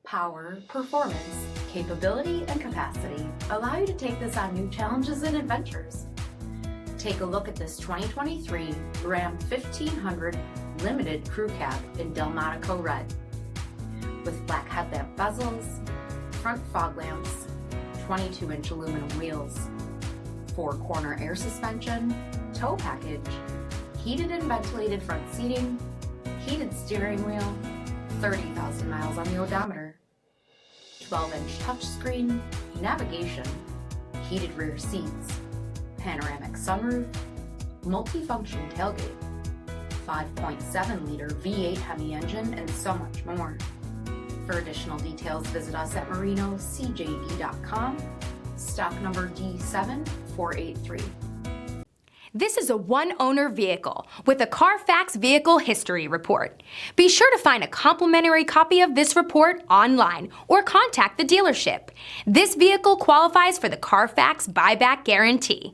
Power, performance, capability, and capacity allow you to take this on new challenges and adventures. Take a look at this 2023 Ram 1500 Limited Crew Cab in Delmonico Red. With black headlamp bezels, front fog lamps, 22-inch aluminum wheels, 4-corner air suspension, tow package, heated and ventilated front seating, heated steering wheel, 30,000 miles on the odometer, 12-inch touchscreen, navigation, heated rear seats, panoramic sunroof, multifunction tailgate, 5.7-liter V8 HEMI engine, and so much more. For additional details, visit us at marinocjb.com, stock number D7483. This is a one-owner vehicle with a CARFAX Vehicle History Report. Be sure to find a complimentary copy of this report online or contact the dealership. This vehicle qualifies for the CARFAX Buyback Guarantee.